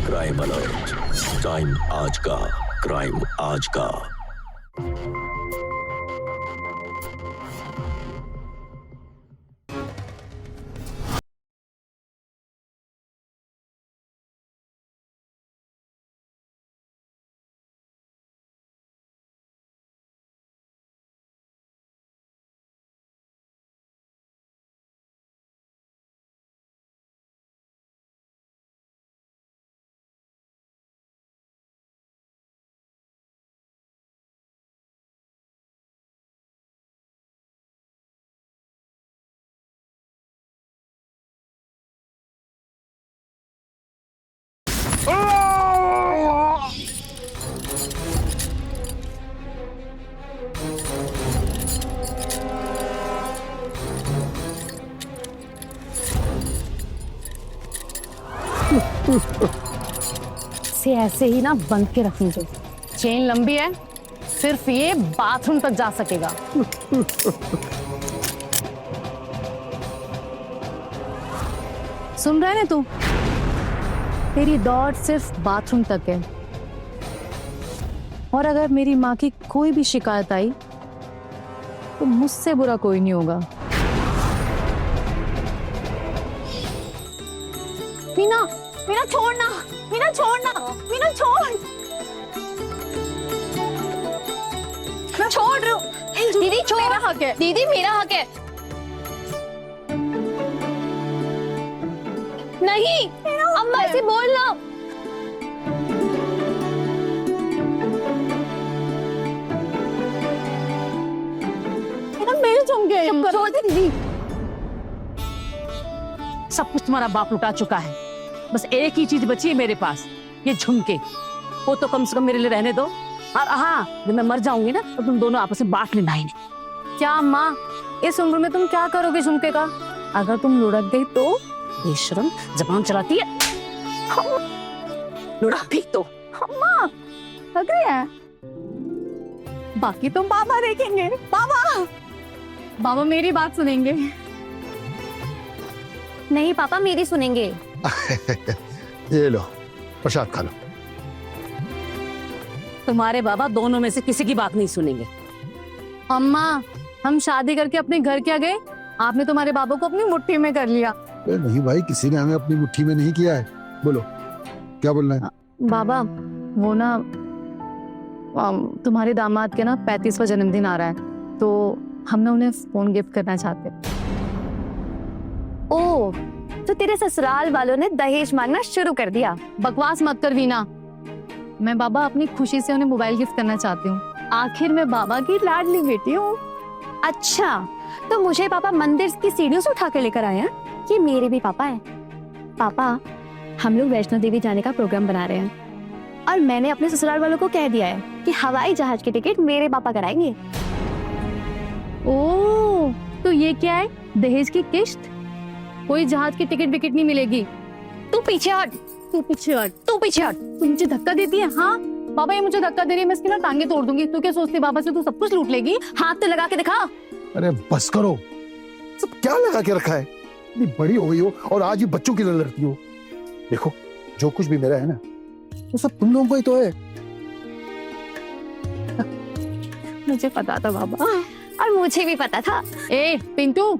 Crime alert, time आज का, crime आज का। से ऐसे ही ना बंद के रखेंगे। चेन लंबी है, सिर्फ ये बाथरूम तक जा सकेगा। सुन रहे हैं तू? तेरी दौड़ सिर्फ बाथरूम तक है, और अगर मेरी माँ की कोई भी शिकायत आई तो मुझसे बुरा कोई नहीं होगा। मीना, मीना छोड़ना, मीना छोड़ना, मीना छोड़। मैं छोड़ रही हूँ। दीदी छोड़। मेरा हक है दीदी, मेरा हक है। नहीं, अम्मा ऐसे बोलना। मेरे झुमके छोड़ दे दीदी। सब कुछ तुम्हारा बाप लुटा चुका है, बस एक ही चीज बची है मेरे पास, ये झुमके। वो तो कम से कम मेरे लिए रहने दो। और हाँ, जब मैं मर जाऊंगी ना तो तुम दोनों आपस में बांट लेना ही नहीं। क्या अम्मा, इस उम्र में तुम क्या करोगे झुमके का? अगर तुम लुढ़क गई तो? बेशरम, जबान चलाती है। लुढ़क भी तो। अम्मा लग रही है। बाकी तुम बाबा देखेंगे। बाबा मेरी बात सुनेंगे। नहीं पापा, मेरी सुनेंगे। ये लो प्रसाद खा लो। तुम्हारे बाबा दोनों में से किसी की बात नहीं सुनेंगे। अम्मा, हम शादी करके अपने घर क्या गए, आपने तुम्हारे बाबा को अपनी मुट्ठी में कर लिया। नहीं भाई, किसी ने हमें अपनी मुट्ठी में नहीं किया है। बोलो क्या बोलना है? बाबा वो ना, तुम्हारे दामाद के ना 35वां जन्मदिन आ रहा है, तो हम ना उन्हें फोन गिफ्ट करना चाहते। ओह, तो तेरे ससुराल वालों ने दहेज मांगना शुरू कर दिया। बकवास मत कर वीना। मैं बाबा अपनी खुशी से उन्हें मोबाइल गिफ्ट करना चाहती हूँ। आखिर मैं बाबा की लाडली बेटी हूँ। अच्छा, तो मुझे पापा मंदिर की सीढ़ियों से उठा के लेकर आए हैं? ये मेरे भी पापा हैं। पापा, हम लोग वैष्णो देवी जाने का प्रोग्राम बना रहे हैं, और मैंने अपने ससुराल वालों को कह दिया है कि हवाई जहाज की टिकट मेरे पापा कराएंगे। ओह, तो ये क्या है, दहेज की किश्त? कोई जहाज की टिकट विकेट नहीं मिलेगी। तू पीछे हट, तू पीछे हट, तू पीछे हट। तू मुझे धक्का देती है? हाँ बाबा, ये मुझे धक्का दे रही है, मैं इसकी ना टांगे तोड़ दूंगी। तू क्या सोचती बाबा से तू सब कुछ लूट लेगी? हाथ तो लगा के दिखा। अरे बस करो, सब क्या लगा के रखा है? इतनी बड़ी हो गई हो और आज भी बच्चों की लड़ती हो। देखो, जो कुछ भी मेरा है ना, वो सब तुम लोगों का ही तो है। मुझे पता था बाबा, और मुझे भी पता था। ए पिंटू,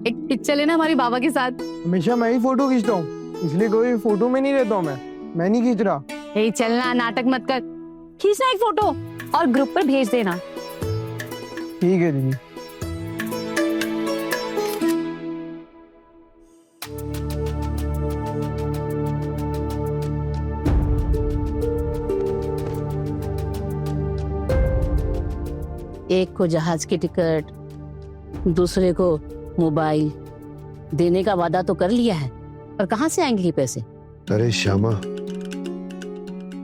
एक पिक्चर लेना हमारी बाबा के साथ। हमेशा मैं ही फोटो खींचता हूँ, इसलिए कोई फोटो में नहीं रहता हूँ। मैं नहीं खींच रहा। ए चलना, नाटक मत कर, खींचना एक फोटो और ग्रुप पर भेज देना। ठीक है दीदी। एक को जहाज की टिकट, दूसरे को मोबाइल देने का वादा तो कर लिया है, पर कहाँ से आएंगे ये पैसे? अरे श्यामा,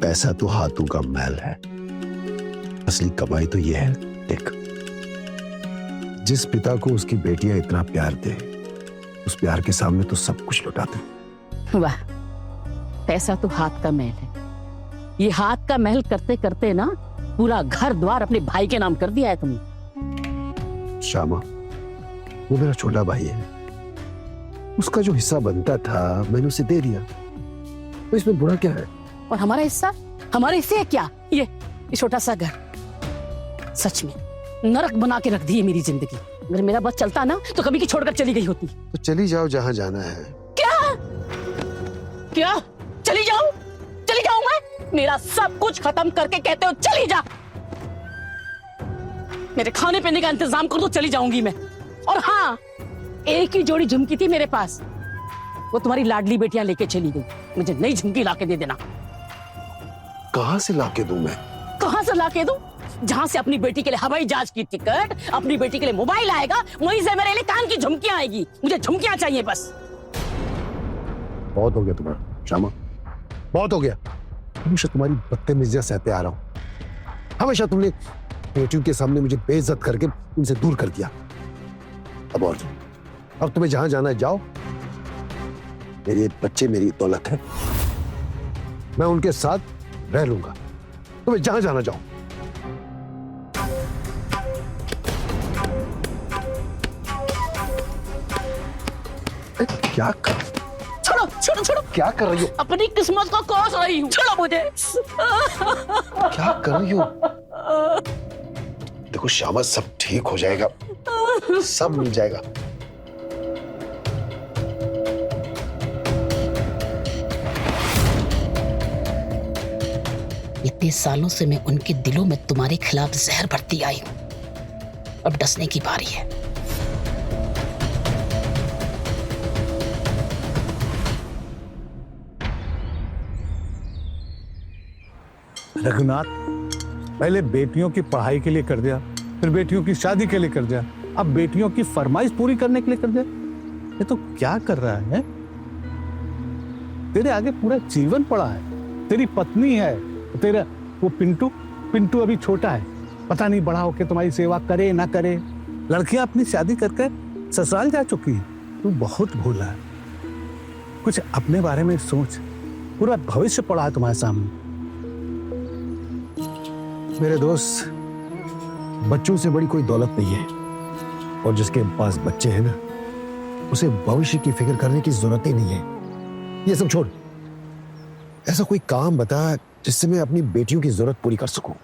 पैसा तो हाथों का मैल है, असली कमाई तो ये है। देख, जिस पिता को उसकी बेटियां इतना प्यार दे, उस प्यार के सामने तो सब कुछ लुटा दे। वाह, पैसा तो हाथ का महल है। ये हाथ का महल करते करते ना पूरा घर द्वार अपने भाई के नाम कर दिया है तुमने। श्यामा, वो मेरा छोटा भाई है, उसका जो हिस्सा बनता था मैंने उसे दे दिया। तो इसमें बुरा क्या है? और हमारा हिस्सा, हमारे हिस्से है क्या ये छोटा सा घर? सच में नरक बना के रख दी है मेरी जिंदगी। अगर मेरा बस चलता ना तो कभी की छोड़कर चली गई होती। तो चली जाओ जहां जाना है। क्या चली जाऊं? चली जाऊं मैं? मेरा सब कुछ खत्म करके कहते हो चली जा। मेरे खाने पीने का इंतजाम कर दो, चली जाऊंगी मैं। और हाँ, एक ही जोड़ी झुमकी थी मेरे पास, वो तुम्हारी लाडली बेटियां लेके चली गई। मुझे नई झुमकी लाके दे देना। कहां से लाके दूं मैं? कहां से लाके दूं? जहां से अपनी बेटी के लिए हवाई जहाज की टिकट, अपनी बेटी के लिए मोबाइल आएगा, वहीं से मेरे लिए कान की झुमकियां आएगी। मुझे झुमकियां चाहिए बस। बहुत हो गया तुम्हारा श्यामा, बहुत हो गया। हमेशा तुम्हारी बदतमीजियां सहते आ रहा हूं। हमेशा तुमने बेटियों के सामने मुझे बेइज्जत करके उनसे दूर कर दिया। अब और अब तुम्हें जहां जाना है जाओ। मेरे बच्चे मेरी दौलत है, मैं उनके साथ रह लूंगा। तुम्हें जहां जाना जाओ। क्या कर छोड़ो छोड़ो छोड़ो। क्या कर रही हो? अपनी किस्मत को कोस रही हूँ। छोड़ो मुझे। क्या कर रही हो? देखो श्यामा, सब ठीक हो जाएगा, सब मिल जाएगा। इतने सालों से मैं उनके दिलों में तुम्हारे खिलाफ जहर भरती आई हूँ। अब डसने की बारी है। रघुनाथ, पहले बेटियों की पढ़ाई के लिए कर दिया, फिर बेटियों की शादी के लिए कर दिया, अब बेटियों की फरमाइश पूरी करने के लिए कर दिया। ये तो क्या कर रहा है? तेरे आगे पूरा जीवन पड़ा है। तेरी पत्नी है, तेरा वो पिंटू अभी छोटा है, पता नहीं बड़ा होके तुम्हारी सेवा करे ना करे। लड़कियां अपनी शादी करके ससुराल जा चुकी है। तू बहुत भोला है, कुछ अपने बारे में सोच। पूरा भविष्य पड़ा है तुम्हारे सामने। मेरे दोस्त, बच्चों से बड़ी कोई दौलत नहीं है, और जिसके पास बच्चे हैं ना, उसे भविष्य की फिक्र करने की जरूरत ही नहीं है। ये सब छोड़, ऐसा कोई काम बता जिससे मैं अपनी बेटियों की जरूरत पूरी कर सकूं।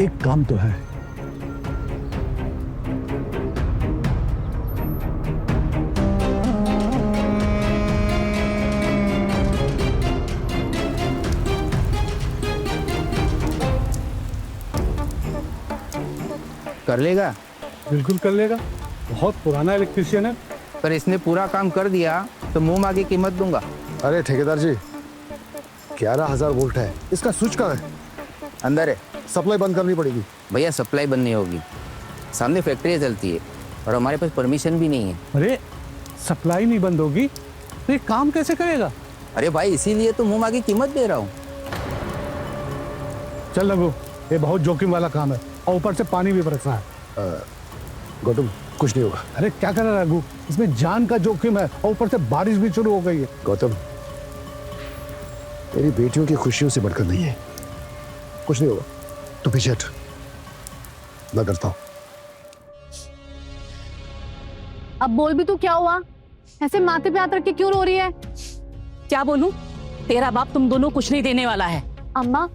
एक काम तो है। कर लेगा? बिल्कुल कर लेगा, बहुत पुराना इलेक्ट्रिशियन है। पर इसने पूरा काम कर दिया तो मुंह मांगी कीमत दूंगा। अरे ठेकेदार जी, 11,000 वोल्ट है, इसका स्विच कहाँ है? अंदर है सप्लाई बंद करनी पड़ेगी। भैया, सप्लाई बंद नहीं होगी, सामने फैक्ट्री चलती है और हमारे पास परमिशन भी नहीं है। अरे सप्लाई नहीं बंद होगी तो ये काम कैसे करेगा? अरे भाई, इसीलिए तो मुंह मांगी कीमत दे रहा हूँ। चल लगो, ये बहुत जोखिम वाला काम है और ऊपर से पानी भी बरसना है। गौतम, कुछ नहीं होगा। अरे क्या कर रहा है रघु, इसमें जान का जोखिम है और ऊपर से बारिश भी शुरू हो गई है। गौतम, मेरी बेटियों की खुशियों से बढ़कर नहीं है, कुछ नहीं होगा। तू पीछे हट, मैं करता हूं। अब बोल भी तू, क्या हुआ? ऐसे माथे पे हाथ रख के क्यों रो रही है? क्या बोलूं? तेरा बाप तुम दोनों कुछ नहीं देने वाला है। अम्मा,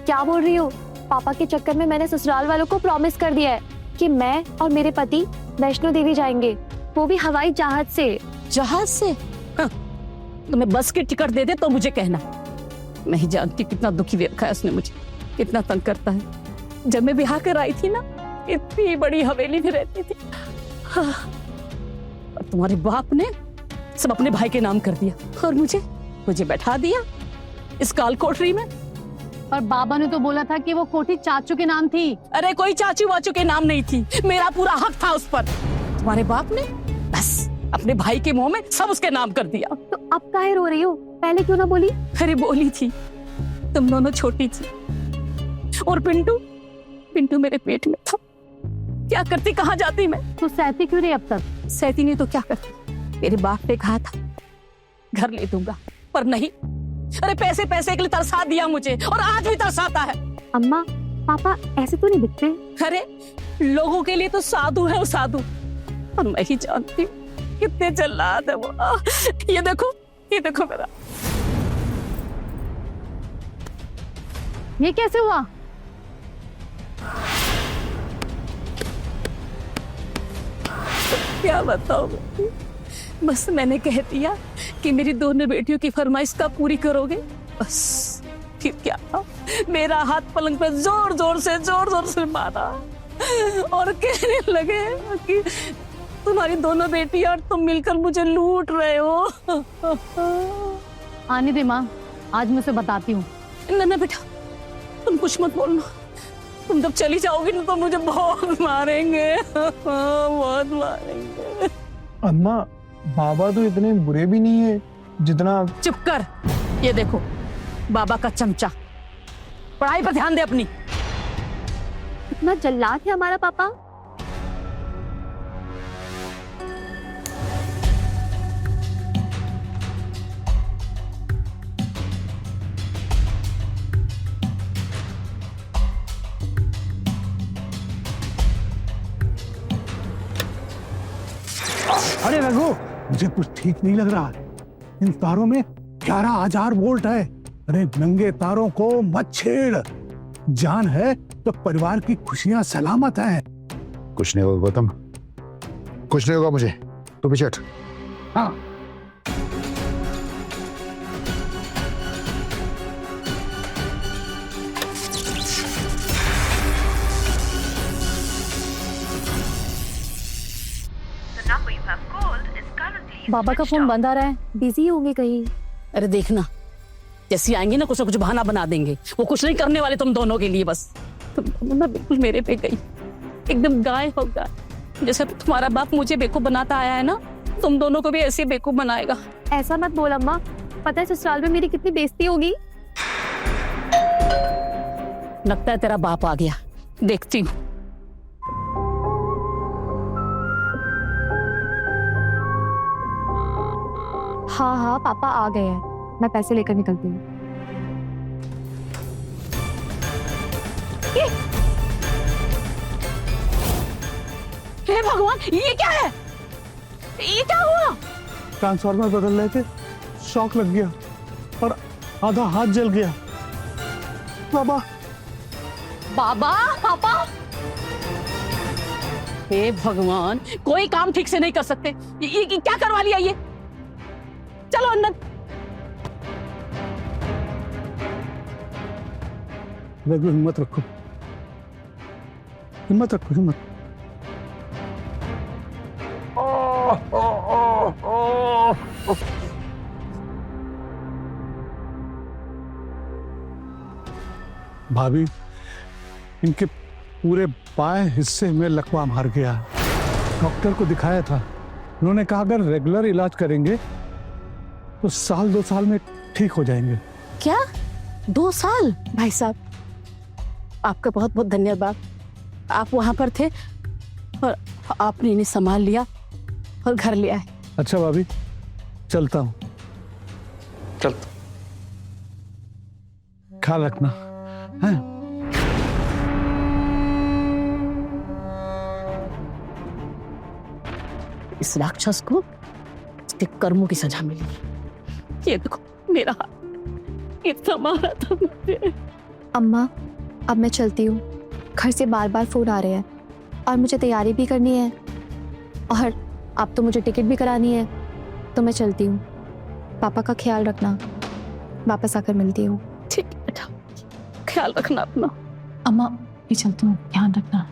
क्या बोल रही हो? पापा के चक्कर में मैंने ससुराल वालों को प्रॉमिस कर दिया है कि मैं और मेरे पति वैष्णो देवी जाएंगे, वो भी हवाई जहाज से। जहाज से? हाँ, तुम्हें बस की टिकट दे दे तो मुझे कहना। मैं ही जानती कितना दुखी देखा है उसने मुझे, कितना तंग करता है। जब मैं बिहार कर आई थी ना, इतनी बड़ी हवेली में रहती थी। हाँ, और तुम्हारे बाप ने सब अपने भाई के नाम कर दिया और मुझे बैठा दिया इस काल कोठरी में। पर बाबा ने तो बोला था कि वो कोठी चाचू के नाम थी। अरे कोई चाचू वाचू के नाम नहीं थी, मेरा पूरा हक था उस पर। तुम्हारे बाप ने बस अपने भाई के मुंह में सब उसके नाम कर दिया। तो अब काहे रो रही हो? पहले क्यों ना बोली? अरे बोली थी, तुम दोनों छोटी थी और पिंटू मेरे पेट में था। क्या करती, कहाँ जाती मैं? तो सहती क्यों रही अब तक? सहती नहीं तो क्या करती? तेरे बाप ने कहा था घर ले दूंगा, पर नहीं। अरे पैसे पैसे के लिए तरसा दिया मुझे और आज भी तरसाता है। अम्मा, पापा ऐसे तो नहीं दिखते। अरे लोगों के लिए तो साधु है वो, साधु। और मैं ही जानती हूँ कितने जल्लाद है वो। ये देखो मेरा ये कैसे हुआ? क्या बताओ, बस मैंने कह दिया कि मेरी दोनों बेटियों की फरमाइश कब पूरी करोगे, बस फिर क्या, मेरा हाथ पलंग पे जोर जोर से मारा और कहने लगे कि तुम्हारी दोनों बेटी और तुम मिलकर मुझे लूट रहे हो। आने दे माँ, आज मैं उसे बताती हूँ। ना बेटा, तुम कुछ मत बोलना, तुम जब चली जाओगी ना तो मुझे बहुत मारेंगे, बहुत मारेंगे। अम्मा, बाबा तो इतने बुरे भी नहीं है जितना। चुप कर, ये देखो बाबा का चमचा, पढ़ाई पर ध्यान दे अपनी। इतना जल्लाद है हमारा पापा। अरे रघु, मुझे कुछ ठीक नहीं लग रहा। इन तारों में 11,000 वोल्ट है। अरे नंगे तारों को मत छेड़, जान है तो परिवार की खुशियां सलामत हैं। कुछ नहीं होगा गौतम, कुछ नहीं होगा मुझे, तू पीछे हट। हाँ, पापा का फोन बंद आ रहा है, बिजी होंगे कहीं। अरे देखना, जैसी आएंगे ना कुछ बहाना बना देंगे, वो कुछ नहीं करने वाले तुम दोनों के लिए। बस तुम ना बिल्कुल मेरे पे गई, एकदम गाय हो गाय। जैसे तुम्हारा बाप मुझे बेवकूफ बनाता आया है ना, तुम दोनों को भी ऐसे बेवकूफ बनाएगा। ऐसा मत बोल अम्मा, पता है ससुराल में मेरी कितनी बेइज्जती होगी। लगता है तेरा बाप आ गया, देखती हूँ। हाँ पापा आ गए हैं, मैं पैसे लेकर निकलती हूँ। हे भगवान, ये क्या है? ये क्या हुआ? ट्रांसफार्मर बदल रहे थे, शॉक लग गया और आधा हाथ जल गया। बाबा, बाबा, पापा, हे भगवान, कोई काम ठीक से नहीं कर सकते। ये क्या करवा लिया ये? चलो अंदर। रघु, हिम्मत रखो, हिम्मत रखो, हिम्मत। भाभी, इनके पूरे बाएं हिस्से में लकवा मार गया। डॉक्टर को दिखाया था, उन्होंने कहा अगर रेगुलर इलाज करेंगे तो 1-2 साल में ठीक हो जाएंगे। क्या 2 साल? भाई साहब, आपका बहुत बहुत धन्यवाद। आप वहां पर थे और आपने इन्हें संभाल लिया और घर ले आए। अच्छा भाभी, चलता हूँ। चलता। ख्याल रखना है। इस राक्षस को उसके कर्मों की सजा मिलेगी। ये देखो, मेरा हाथ इतना मारा था मुझे। अम्मा, अब मैं चलती हूँ, घर से बार बार फोन आ रहे हैं और मुझे तैयारी भी करनी है और अब तो मुझे टिकट भी करानी है, तो मैं चलती हूँ। पापा का ख्याल रखना, वापस आकर मिलती हूँ। ठीक है बेटा, ख्याल रखना अपना। अम्मा, ये चलती हूँ, ध्यान रखना।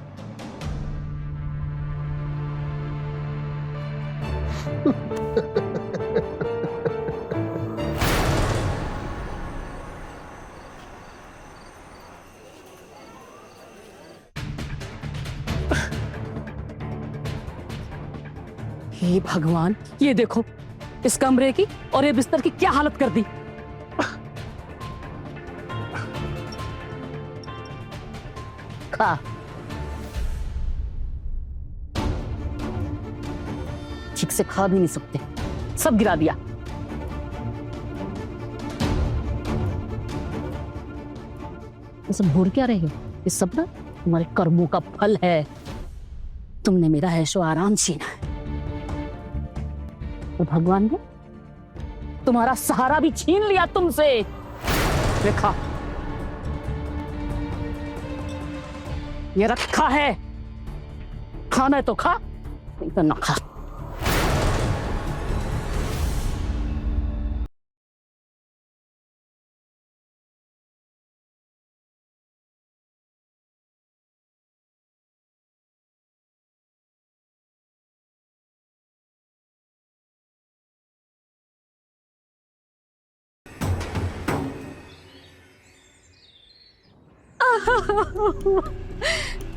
हे भगवान, ये देखो इस कमरे की और ये बिस्तर की क्या हालत कर दी। खा। ठीक से खा भी नहीं सकते, सब गिरा दिया। ये सब भूल क्या रहे हो? ये सब ना तुम्हारे कर्मों का फल है। तुमने मेरा ऐशो आराम छीना है, तो भगवान ने तुम्हारा सहारा भी छीन लिया तुमसे। देखा, ये रखा है, खाना है तो खा, नहीं तो ना खा।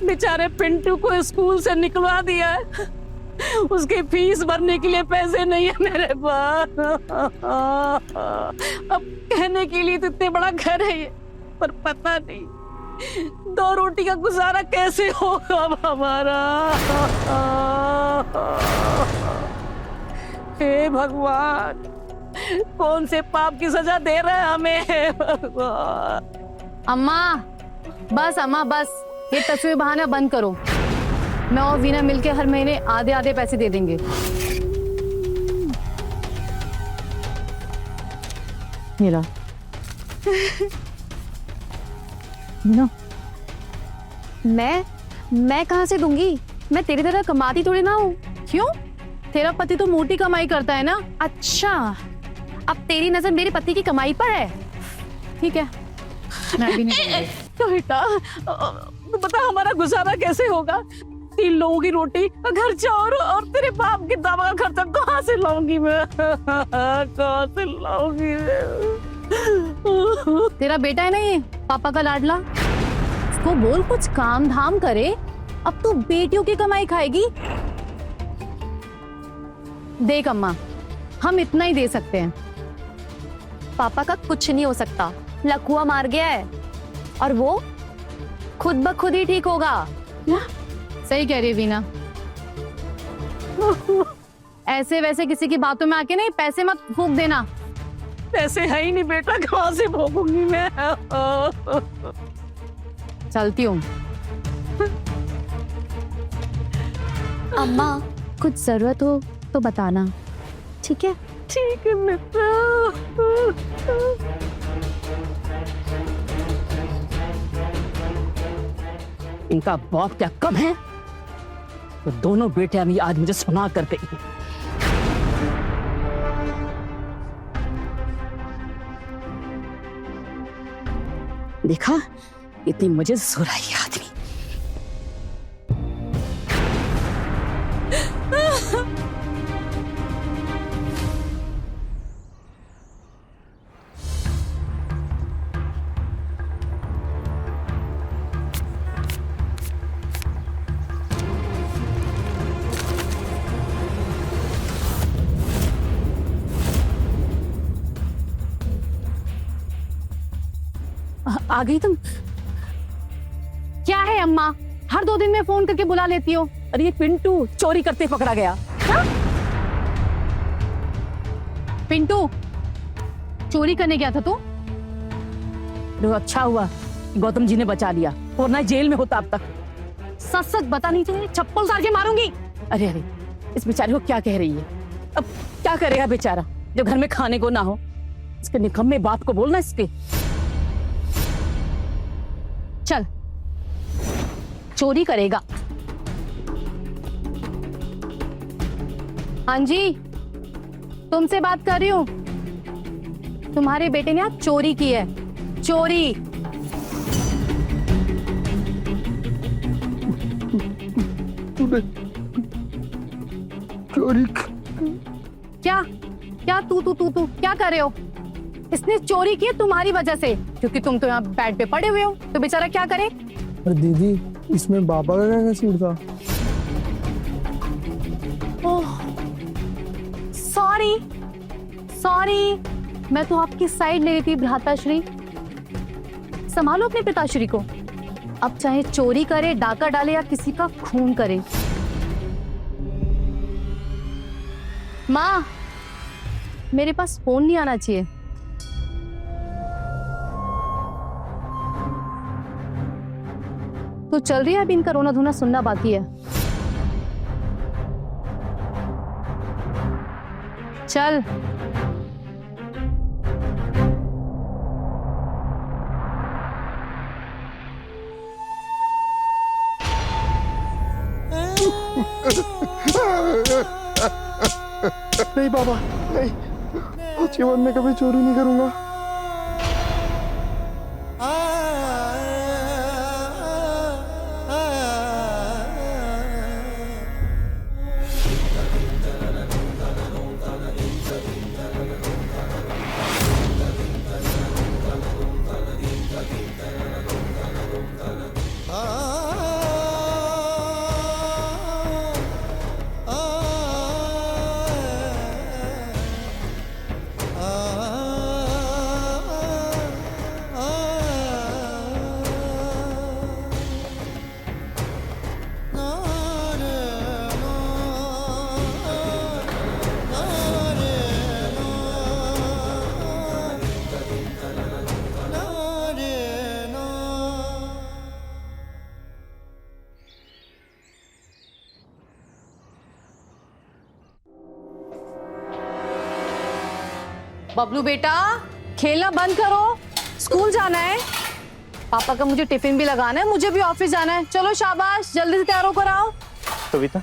बेचारे पिंटू को स्कूल से निकलवा दिया है, उसकी फीस भरने के लिए पैसे नहीं है मेरे पास। अब कहने के लिए तो इतने बड़ा घर है ये, पर पता नहीं 2 रोटी का गुजारा कैसे होगा अब हमारा। हे भगवान, कौन से पाप की सजा दे रहा है हमें भगवान। अम्मा बस, अम्मा बस, ये तस्वीर बहाना बंद करो। मैं और वीना मिलके हर महीने आधे आधे पैसे दे देंगे। मेरा वीना, मैं कहाँ से दूंगी? मैं तेरी तरह कमाती थोड़ी ना हूँ। क्यों? तेरा पति तो मोटी कमाई करता है ना। अच्छा, अब तेरी नजर मेरे पति की कमाई पर है। ठीक है, मैं भी नहीं तो बेटा बता हमारा गुजारा कैसे होगा? 3 लोगों की रोटी का खर्चा और तेरे बाप के दवा का खर्चा कहाँ से लाऊंगी मैं? कहाँ से लाऊंगी मैं? तेरा बेटा है ना ये, पापा का लाडला, उसको बोल कुछ काम धाम करे। अब तू बेटियों की कमाई खाएगी। देख अम्मा, हम इतना ही दे सकते हैं। पापा का कुछ नहीं हो सकता, लकवा मार गया है और वो खुद ब खुद ही ठीक होगा। सही कह रही है वीना। ऐसे वैसे किसी की बातों में आके नहीं पैसे मत फूंक देना। पैसे है ही नहीं बेटा, कहाँ से भोगूंगी मैं? चलती हूँ। अम्मा, कुछ जरूरत हो तो बताना, ठीक है? ठीक है बेटा। इनका बाप क्या कम है? तो दोनों बेटे अभी आज मुझे सुना कर गई। देखा, इतनी मुझे सुराई आदमी। आ गई तुम? क्या है अम्मा, हर 2 दिन में फोन करके बुला लेती हो। अरे ये पिंटू चोरी करते पकड़ा गया। हा? पिंटू चोरी करने गया था तू? तो अच्छा हुआ गौतम जी ने बचा लिया, वरना जेल में होता अब तक। सच सच बता, नहीं तो चप्पल उतार के मारूंगी। अरे अरे, इस बेचारे को क्या कह रही है? अब क्या करेगा बेचारा जब घर में खाने को ना हो? इसके निकम्मे बात को बोलना इसके। चल, चोरी करेगा। हाँ जी, तुमसे बात कर रही हूँ। तुम्हारे बेटे ने आज चोरी की है, चोरी। चोरी? क्या क्या तू क्या कर रहे हो? इसने चोरी की है तुम्हारी वजह से, क्योंकि तुम तो यहाँ बेड पे पड़े हुए हो, तो बेचारा क्या करे? अरे दीदी, इसमें बाबा का क्या कसूर था? ओह, सॉरी, मैं तो आपकी साइड ले रही थी भ्राताश्री। संभालो अपने पिताश्री को। अब चाहे चोरी करे, डाका डाले या किसी का खून करे। माँ, मेरे पास फोन नहीं आना चाहिए। तो चल रही है, अभी इनका रोना धोना सुनना बाकी है। चल। नहीं पापा, नहीं, आज के बाद मैं कभी चोरी नहीं करूंगा। बबलू बेटा, खेलना बंद करो, स्कूल जाना है। पापा का मुझे टिफिन भी लगाना है, मुझे भी ऑफिस जाना है। चलो शाबाश, जल्दी से तैयार होकर आओ। कविता,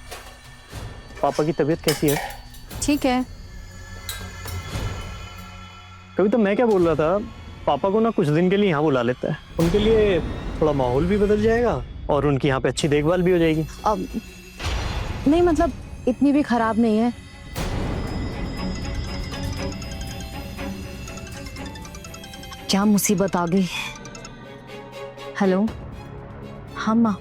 पापा की तबीयत कैसी है? ठीक है। कविता, मैं क्या बोल रहा था, पापा को ना कुछ दिन के लिए यहाँ बुला लेता है, उनके लिए थोड़ा माहौल भी बदल जाएगा और उनकी यहाँ पे अच्छी देखभाल भी हो जाएगी। अब नहीं, मतलब इतनी भी खराब नहीं है। क्या मुसीबत आ गई। हेलो, हाँ माँ।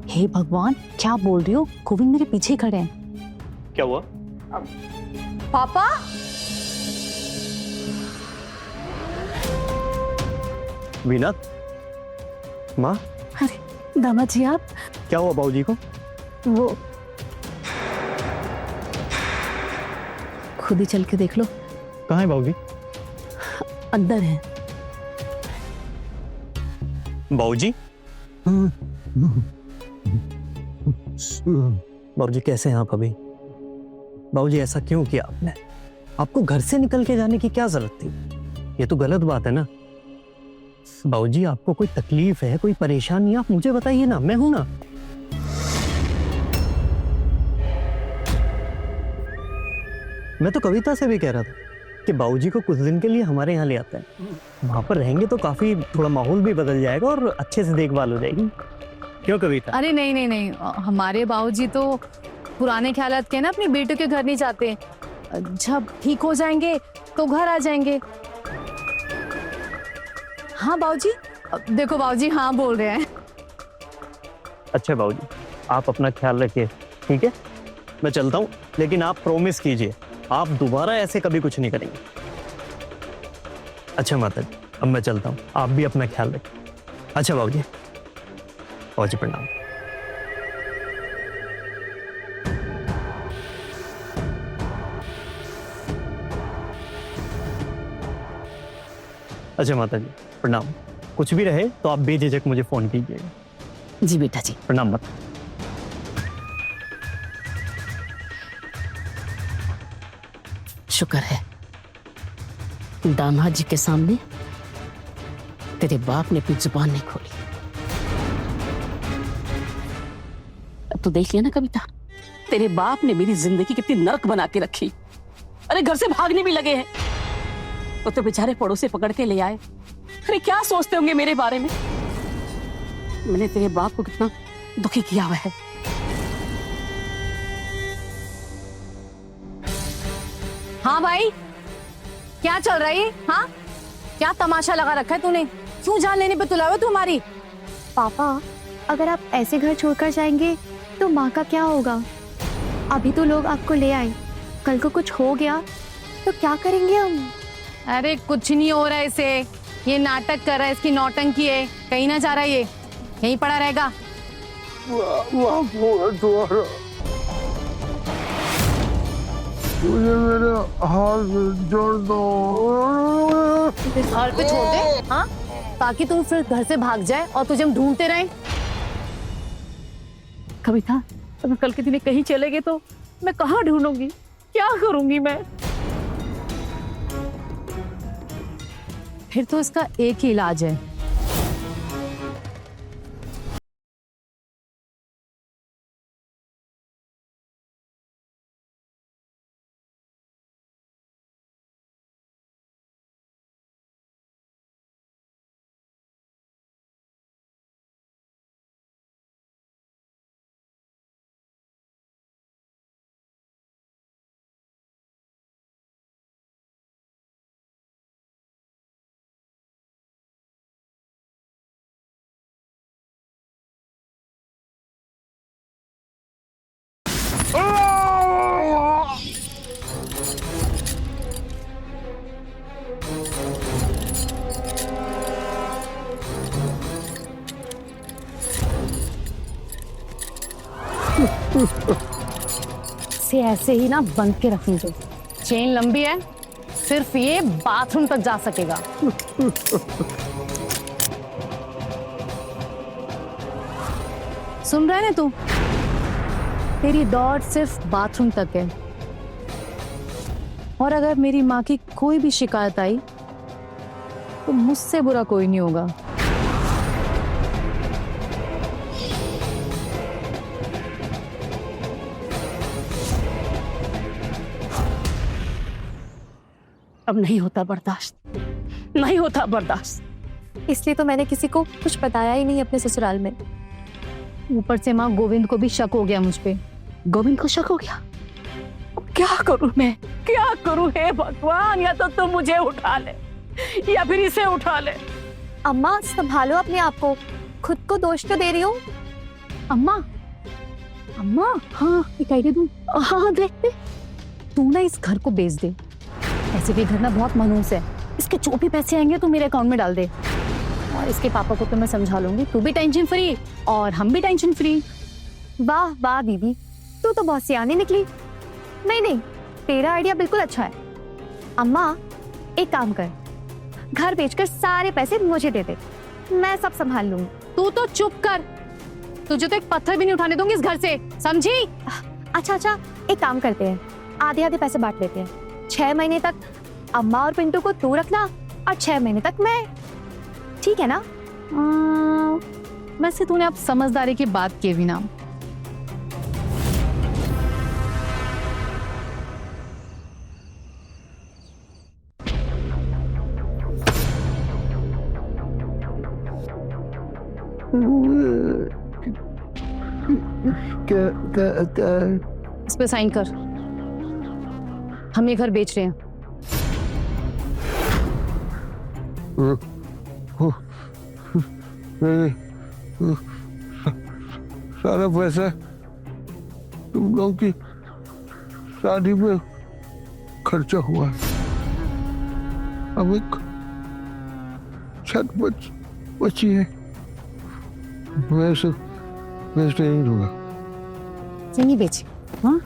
हे भगवान, क्या बोल रही हो? गोविंद मेरे पीछे ही खड़े हैं। क्या हुआ? पापा, वीना, माँ, अरे दामाद जी आप। क्या हुआ बाबूजी को? वो खुद ही चल के देख लो, कहाँ है बाबूजी? अंदर है। बाबूजी? बाबूजी कैसे हैं आप अभी? बाबूजी ऐसा क्यों किया आपने? आपको घर से निकल के जाने की क्या जरूरत थी? ये तो गलत बात है ना। बाबूजी, आपको कोई तकलीफ है, कोई परेशानी, आप मुझे बताइए ना, मैं हूं ना। मैं तो कविता से भी कह रहा था कि बाबूजी को कुछ दिन के लिए हमारे यहाँ ले आते हैं, वहां पर रहेंगे तो काफी थोड़ा माहौल भी बदल जाएगा और अच्छे से देखभाल हो जाएगी। क्यों कविता? अरे नहीं नहीं नहीं, हमारे बाबूजी तो पुराने ख्यालात के ना अपने बेटों के घर नहीं जाते। जब ठीक हो जाएंगे तो घर आ जाएंगे। हाँ बाबूजी, देखो बाबूजी हाँ बोल रहे हैं। अच्छा बाबूजी, आप अपना ख्याल रखिए, ठीक है? मैं चलता हूँ, लेकिन आप प्रॉमिस कीजिए आप दोबारा ऐसे कभी कुछ नहीं करेंगे। अच्छा माता जी, अब मैं चलता हूँ, आप भी अपना ख्याल रखिए। अच्छा बाबूजी, बाबूजी प्रणाम। अच्छा माता जी प्रणाम। कुछ भी रहे तो आप बेझिझक मुझे फोन कीजिएगा। जी बेटा जी। प्रणाम माता। शुक्र है दामाद जी के सामने तेरे बाप ने अपनी जुबान नहीं खोली। अब तो देख लिया ना कविता, तेरे बाप ने मेरी जिंदगी कितनी नर्क बना के रखी। अरे घर से भागने भी लगे हैं, वो तो बेचारे पड़ोसी पकड़ के ले आए। अरे क्या सोचते होंगे मेरे बारे में? मैंने तेरे बाप को कितना दुखी किया हुआ है। हाँ भाई, क्या चल रहा है? हाँ, क्या तमाशा लगा रखा है तूने? क्यों जान लेने पे तुला हुआ तुम्हारी? पापा, अगर आप ऐसे घर छोड़कर जाएंगे तो माँ का क्या होगा? अभी तो लोग आपको ले आए, कल को कुछ हो गया तो क्या करेंगे हम? अरे कुछ नहीं हो रहा है इसे, ये नाटक कर रहा है, इसकी नौटंकी है, कहीं ना जा रहा है, ये यहीं पड़ा रहेगा। मुझे मेरे हाथ जोड़ दो। घर पे छोड़ दे, हाँ, ताकि तुम फिर घर से भाग जाए और तुझे हम ढूंढते रहे। कविता, अगर कल के दिन कहीं चले गए तो मैं कहाँ ढूंढूंगी? क्या करूंगी मैं? फिर तो इसका एक ही इलाज है, से ऐसे ही ना बंद के रखेंगे। चेन लंबी है, सिर्फ ये बाथरूम तक जा सकेगा। सुन रहे हैं तू? तेरी दौड़ सिर्फ बाथरूम तक है, और अगर मेरी माँ की कोई भी शिकायत आई तो मुझसे बुरा कोई नहीं होगा। अब नहीं होता बर्दाश्त, नहीं होता बर्दाश्त। इसलिए तो मैंने किसी को कुछ बताया ही नहीं अपने ससुराल में। ऊपर से माँ गोविंद को भी शक हो गया मुझ पे। गोविंद को शक हो गया? अब क्या करूं मैं, क्या करूं? हे भगवान, या तो तुम मुझे उठा ले या फिर इसे उठा ले। अम्मा संभालो अपने आप को, खुद को दोष तो दे रही हो। अम्मा, अम्मा, हाँ एक आइडिया दूं? हाँ देखते, तू ना इस घर को बेच दे। ऐसे भी घर ना बहुत मनहूस है, इसके जो भी पैसे आएंगे तू मेरे अकाउंट में डाल दे, और इसके पापा को तो मैं समझा लूंगी। तू भी टेंशन फ्री और हम भी टेंशन फ्री। वाह वाह दीदी, तू तो बहुत सियानी निकली। नहीं नहीं, तेरा आइडिया बिल्कुल अच्छा है। अम्मा एक काम कर, घर बेचकर सारे पैसे मुझे दे दे, मैं सब संभाल लूंगी। तू तो चुप कर, तुझे तो एक पत्थर भी नहीं उठाने दूंगी इस घर से, समझी? अच्छा अच्छा, एक काम करते हैं, आधे आधे पैसे बांट लेते हैं। 6 महीने तक अम्मा और पिंटू को तू रखना और 6 महीने तक मैं, ठीक है ना? वैसे तूने अब समझदारी की बात की भी ना। इस पे साइन कर, हम ये घर बेच रहे हैं। सारा पैसा तुम लोगों की शादी में खर्चा हुआ है। अब एक छत बची है, मैं नहीं दूंगा। नहीं बेच, हाँ?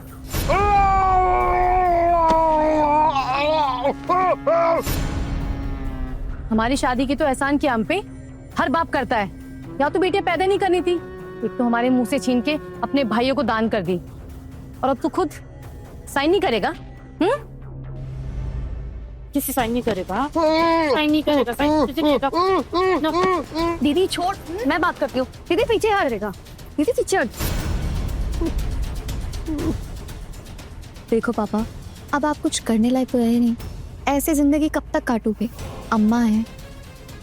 हमारी शादी की तो एहसान किया हम पे, हर बाप करता है। या तो बेटियां पैदा नहीं करनी थी, एक तो हमारे मुंह से छीन के अपने भाइयों को दान कर दी, और अब तू खुद साइन नहीं करेगा? किसी साइन नहीं करेगा, साइन नहीं करेगा, साइन किसी करेगा। दीदी छोड़, मैं बात करती हूँ। दीदी पीछे हटेगा, दीदी पीछे हट। देखो पापा, अब आप कुछ करने लायक तो रहे नहीं, ऐसे जिंदगी कब तक काटोगे? अम्मा है,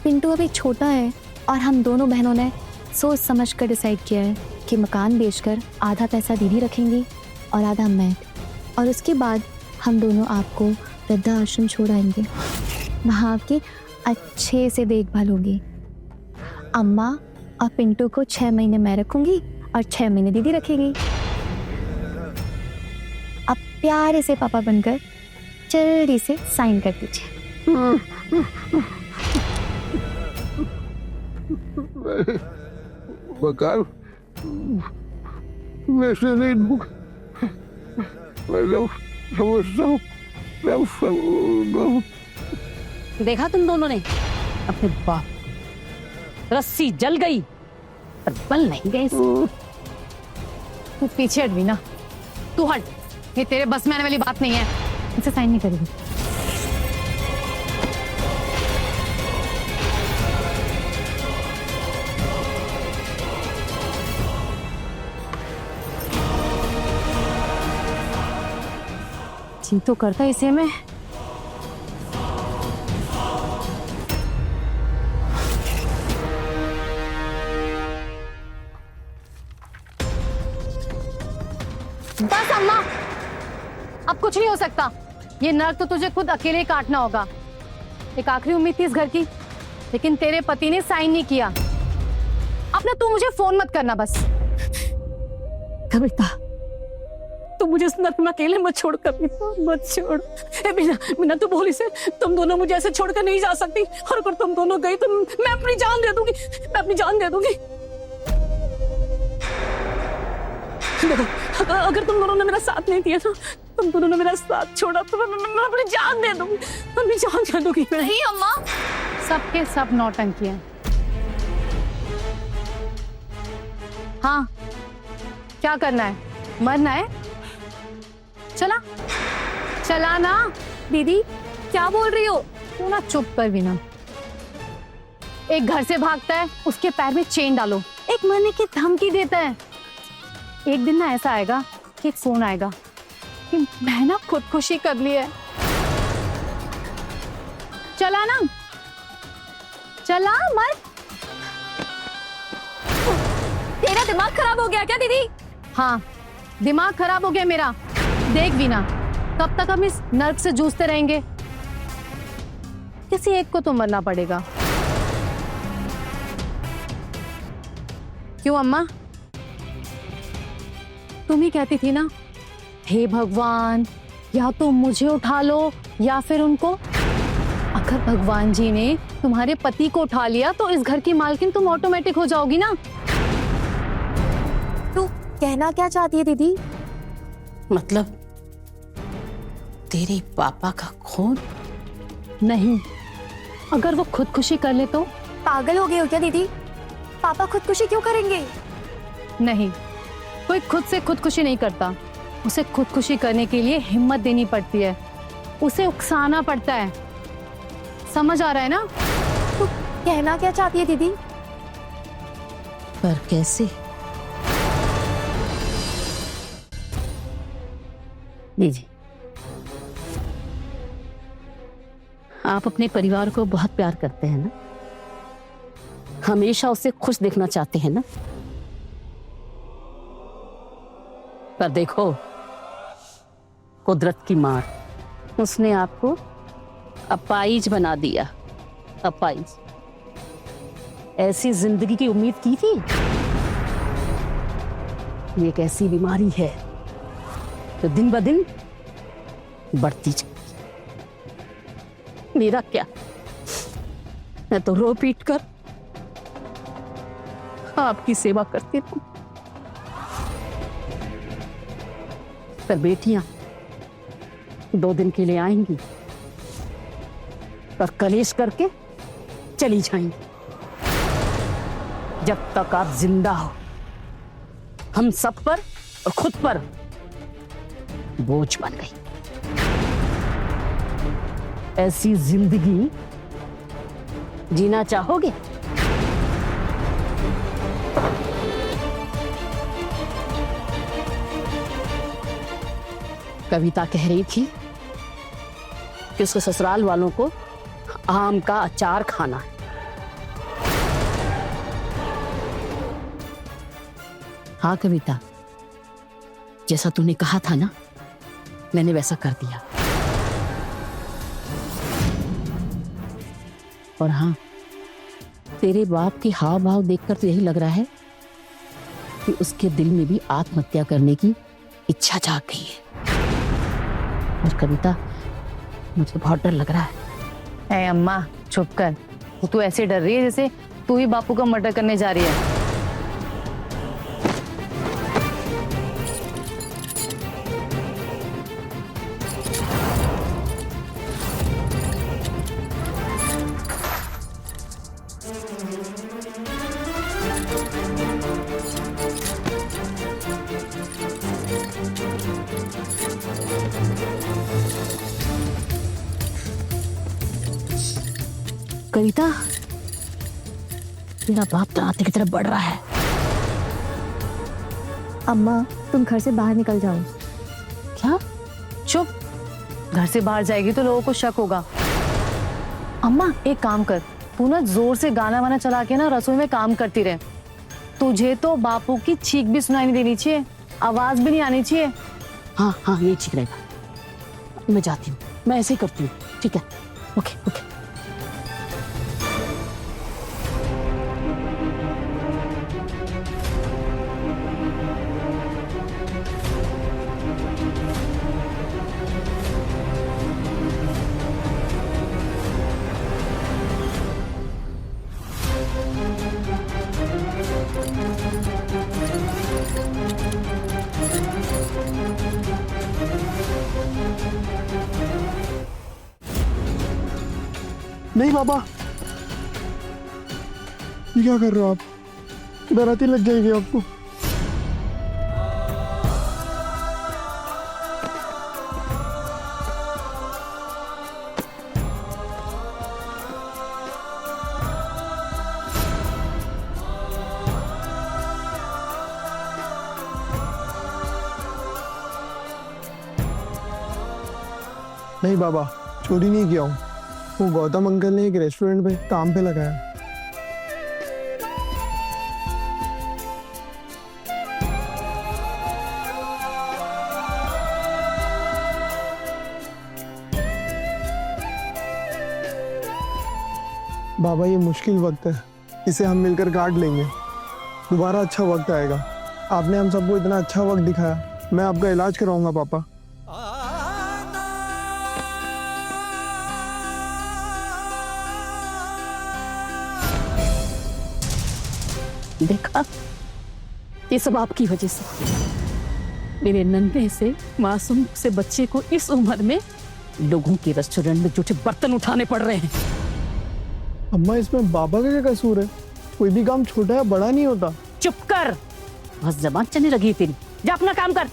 पिंटू अभी छोटा है, और हम दोनों बहनों ने सोच समझ कर डिसाइड किया है कि मकान बेचकर आधा पैसा दीदी रखेंगी और आधा मैं, और उसके बाद हम दोनों आपको वृद्धाश्रम छोड़ आएंगे। वहाँ आपकी अच्छे से देखभाल होगी। अम्मा और पिंटू को 6 महीने मैं रखूंगी और 6 महीने दीदी रखेगी। अब प्यारे से पापा बनकर जल्दी से साइन कर दीजिए। मकान वैसे नहीं दूंगा, मैं समझता हूँ। देखा तुम दोनों ने अपने बाप, रस्सी जल गई पर बल नहीं गई। तू पीछे हट भी ना, तू हट, ये तेरे बस में आने वाली बात नहीं है। इसे साइन नहीं करेगी। जी तो करता इसे में। बस अम्मा, अब कुछ नहीं हो सकता। ये नर्क तो तुझे खुद अकेले ही काटना होगा। एक आखिरी उम्मीद थी इस घर की, लेकिन तेरे पति ने साइन नहीं किया। अब ना तू मुझे फोन मत करना बस। कविता, तुम मुझे इस नर्क में अकेले मत छोड़, कविता मत छोड़। बिना तो बोली से तुम दोनों मुझे ऐसे छोड़कर नहीं जा सकती, और अगर तुम दोनों गई तो मैं अपनी जान दे दूंगी, मैं अपनी जान दे दूंगी। देखो, अगर तुम दोनों ने मेरा साथ नहीं दिया ना, तुम दोनों ने मेरा साथ छोड़ा तो मैं अपनी जान दे दूंगी, अपनी जान दे दूंगी मैं। नहीं अम्मा। सबके सब नौटंकी हैं। हाँ, क्या करना है? मरना है? चला चला ना। दीदी क्या बोल रही हो? तू ना चुप कर भी ना। एक घर से भागता है, उसके पैर में चेन डालो। एक मरने की धमकी देता है। एक दिन ना ऐसा आएगा कि एक फोन आएगा कि मैं ना खुदकुशी कर ली है। चला ना, चला मर। तेरा दिमाग खराब हो गया क्या दीदी? हाँ, दिमाग खराब हो गया मेरा। देख वीना, कब तक हम इस नर्क से जूझते रहेंगे? किसी एक को तो मरना पड़ेगा। क्यों अम्मा? तुम ही कहती थी ना, हे भगवान, या तो मुझे उठा लो या फिर उनको। अगर भगवान जी ने तुम्हारे पति को उठा लिया तो इस घर की मालकिन तुम ऑटोमेटिक हो जाओगी ना। तू कहना क्या चाहती है दीदी? मतलब तेरे पापा का खून? नहीं, अगर वो खुदकुशी कर ले तो? पागल हो गए हो क्या दीदी? पापा खुदकुशी क्यों करेंगे? नहीं, कोई खुद से खुदकुशी नहीं करता। उसे खुदकुशी करने के लिए हिम्मत देनी पड़ती है, उसे उकसाना पड़ता है। समझ आ रहा है ना? तू कहना क्या चाहती है दीदी? पर कैसे? लीजिए, आप अपने परिवार को बहुत प्यार करते हैं ना, हमेशा उसे खुश देखना चाहते हैं ना। पर देखो, कुदरत की मार, उसने आपको अपाहिज बना दिया। अपाहिज। ऐसी जिंदगी की उम्मीद की थी? ये एक ऐसी बीमारी है जो दिन ब दिन बढ़ती जाती। मेरा क्या, मैं तो रो पीट कर आपकी सेवा करती हूँ। पर बेटियां 2 दिन के लिए आएंगी और कलेश करके चली जाएंगी। जब तक आप जिंदा हो, हम सब पर और खुद पर बोझ बन गई। ऐसी जिंदगी जीना चाहोगे? कविता कह रही थी कि उसके ससुराल वालों को आम का अचार खाना है। हाँ कविता, जैसा तूने कहा था ना, मैंने वैसा कर दिया। और हाँ, तेरे बाप के हाव भाव देखकर तो यही लग रहा है कि उसके दिल में भी आत्महत्या करने की इच्छा जाग गई है। और कविता, मुझे बहुत डर लग रहा है। ए अम्मा, चुप कर। तू ऐसे डर रही है जैसे तू ही बापू का मर्डर करने जा रही है। कविता, तेरा बाप तो आते की तरफ बढ़ रहा है। अम्मा, तुम घर से बाहर निकल जाओ। क्या? चुप। घर से बाहर जाएगी तो लोगों को शक होगा। अम्मा, एक काम कर, तू ना जोर से गाना वाना चला के ना रसोई में काम करती रहे। तुझे तो बापू की चीख भी सुनाई नहीं देनी चाहिए, आवाज भी नहीं आनी चाहिए। हाँ हाँ, ये ठीक रहेगा। मैं जाती हूँ, मैं ऐसे ही करती हूँ। ठीक है, ओके ओके। नहीं पापा, ये क्या कर रहे हो आप? डराती लग जाएगी आपको। नहीं बाबा, चोरी नहीं किया हूँ। वो गौतम अंकल ने एक रेस्टोरेंट पे काम पे लगाया। बाबा ये मुश्किल वक्त है, इसे हम मिलकर काट लेंगे। दोबारा अच्छा वक्त आएगा। आपने हम सबको इतना अच्छा वक्त दिखाया, मैं आपका इलाज कराऊंगा पापा। देखा, ये सब आपकी वजह से। मेरे नन्हे से मासूम से बच्चे को इस उम्र में लोगों के रेस्टोरेंट में जूठे बर्तन उठाने पड़ रहे हैं। अम्मा, इसमें बाबा का क्या कसूर है? कोई भी काम छोटा या बड़ा नहीं होता। चुप कर, बस जबान चलने लगी है तेरी। जा अपना काम कर।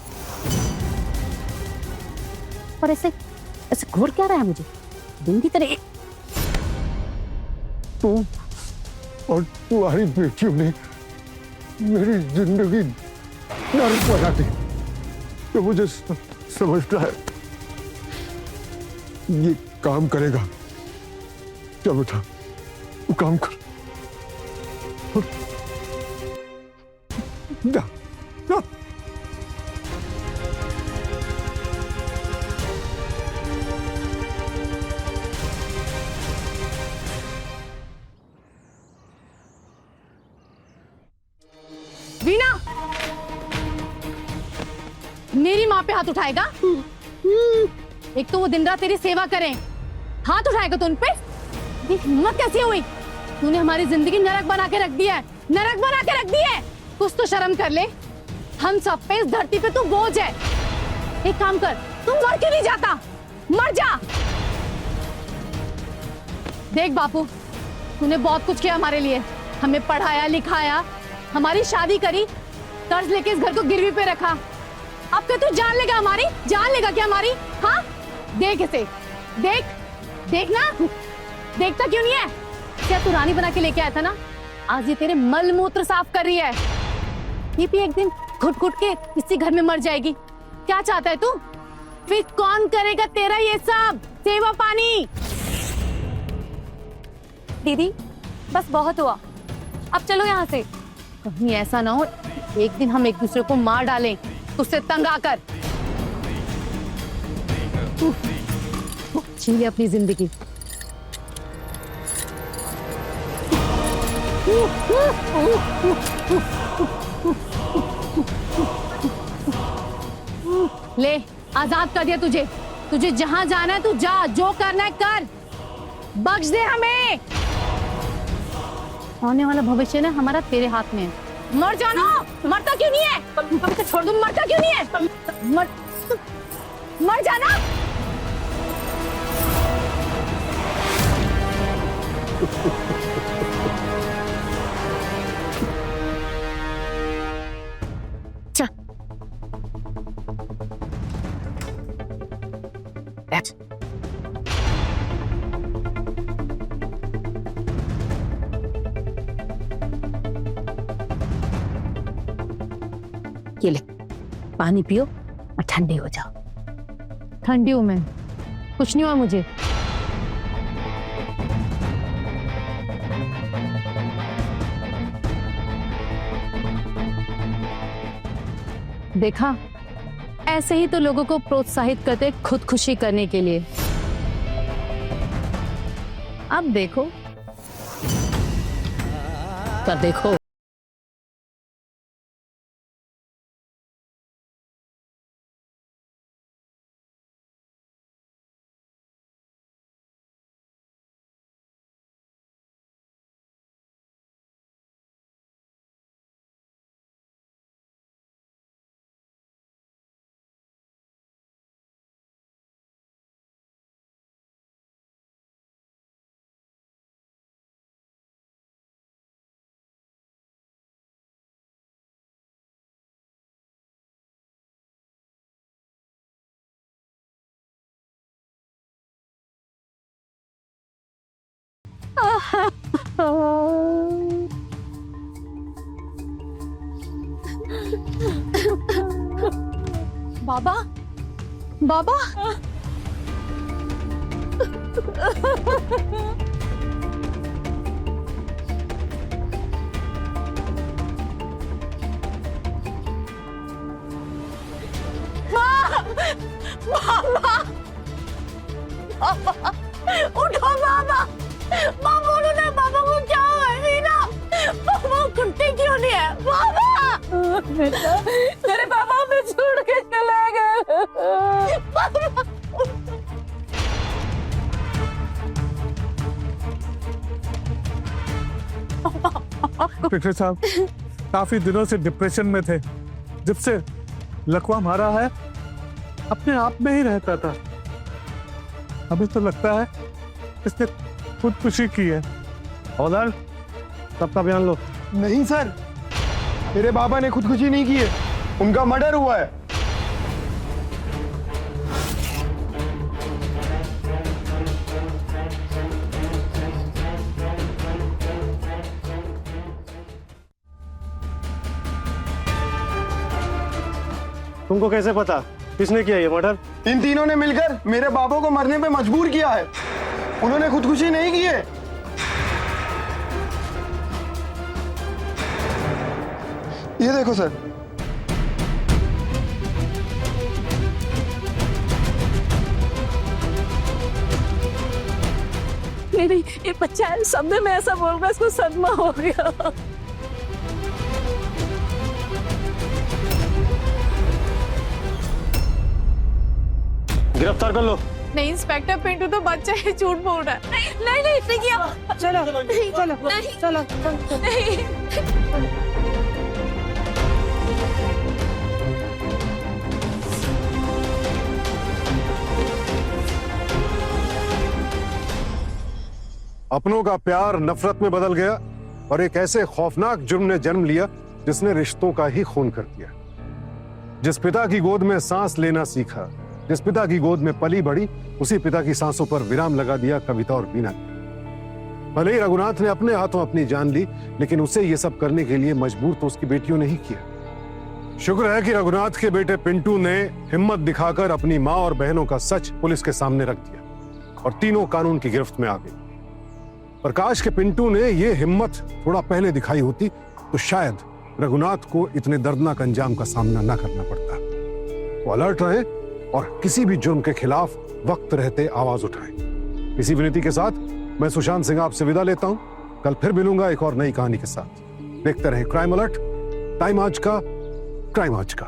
और ऐसे ऐसे घूर क्या रहा है मुझे दिन की तरह? तू और तुम्हारी बेटियों ने मेरी जिंदगी नर्क बना दी। तो मुझे समझता है ये काम करेगा। क्या बेटा, तू काम कर। जा, जा। वीना, मेरी माँ पे हाथ उठाएगा? एक तो वो दिन रात तेरी सेवा करें, हाथ उठाएगा तो उन पे? देख हिम्मत कैसी हुई? तूने हमारी जिंदगी नरक बना के रख दिया है, नरक बना के रख दी है। कुछ तो शर्म कर ले। हम सब पे, इस धरती पे तू बोझ है। एक काम कर, तू मर क्यों नहीं जाता? मर जा। देख बापू, तूने बहुत कुछ किया हमारे लिए। हमें पढ़ाया लिखाया, हमारी शादी करी, कर्ज लेके इस घर को गिरवी पे रखा। अब क्या तू जान लेगा हमारी? जान लेगा क्या हमारी? हाँ, देख इसे, देख, देखना, देखता क्यों नहीं है? क्या तू रानी बना के लेके आया था ना? आज ये तेरे मल मूत्र साफ कर रही है। ये भी एक दिन घुट घुट के इसी घर में मर जाएगी। क्या चाहता है तू? फिर कौन करेगा तेरा ये सब सेवा पानी? दीदी बस बहुत हुआ, अब चलो यहाँ से। कहीं ऐसा ना हो एक दिन हम एक दूसरे को मार डालें तुझसे तंग आकर। छीन ले अपनी जिंदगी। ले, आजाद कर दिया तुझे। तुझे जहां जाना है तू जा, जो करना है कर, बख्श दे हमें। आने वाला भविष्य ना हमारा तेरे हाथ में है। मर जाना। मरता क्यों नहीं है? हम तो छोड़ दूं, मरता क्यों नहीं है? मर जाना। चल बैठ। ये ले, पानी पियो और ठंडे हो जाओ। ठंडी हूं मैं, कुछ नहीं हुआ मुझे। देखा, ऐसे ही तो लोगों को प्रोत्साहित करते खुदकुशी करने के लिए। अब देखो, पर देखो बाबा बाबा उठो बाबा, माँ बोलो ना बाबा को क्या हुआ है रीना, बाबा कुत्ते क्यों नहीं है बाबा? मेरे पापा हमें छोड़ के चले गए। पिक्चर साहब काफी दिनों से डिप्रेशन में थे। जब से लकवा मारा है अपने आप में ही रहता था। हमें तो लगता है इसने खुदकुशी की है। और सबका बयान लो। नहीं सर, मेरे बाबा ने खुदकुशी नहीं की है, उनका मर्डर हुआ है। तुमको कैसे पता किसने किया ये मर्डर? इन तीनों ने मिलकर मेरे बाबा को मरने पे मजबूर किया है। उन्होंने खुदकुशी नहीं की है। ये देखो सर। नहीं, ये बच्चा है, सामने में ऐसा बोल रहा है, इसको सदमा हो गया। गिरफ्तार कर लो। नहीं इंस्पेक्टर, पिंटू तो बच्चा है, झूठ बोल रहा है। नहीं नहीं इसने किया। चलो चलो चलो नहीं। अपनों का प्यार नफरत में बदल गया और एक ऐसे खौफनाक जुर्म ने जन्म लिया जिसने रिश्तों का ही खून कर दिया। जिस पिता की गोद में सांस लेना सीखा, जिस पिता की गोद में पली बढ़ी, उसी पिता की सांसों पर विराम लगा दिया कविता और बीना ने। भले ही रघुनाथ ने अपने हाथों अपनी जान ली, लेकिन उसे ये सब करने के लिए मजबूर तो उसकी बेटियों ने ही किया। शुक्र है कि रघुनाथ के बेटे पिंटू ने हिम्मत दिखाकर अपनी माँ और बहनों का सच पुलिस के सामने रख दिया और तीनों कानून की गिरफ्त में आ गई। प्रकाश के पिंटू ने यह हिम्मत थोड़ा पहले दिखाई होती तो शायद रघुनाथ को इतने दर्दनाक अंजाम का सामना न करना पड़ता। वो अलर्ट रहे और किसी भी जुर्म के खिलाफ वक्त रहते आवाज उठाएं। इसी विनती के साथ मैं सुशांत सिंह आपसे विदा लेता हूं। कल फिर मिलूंगा एक और नई कहानी के साथ। देखते रहे क्राइम अलर्ट, टाइम आज का, क्राइम आज का।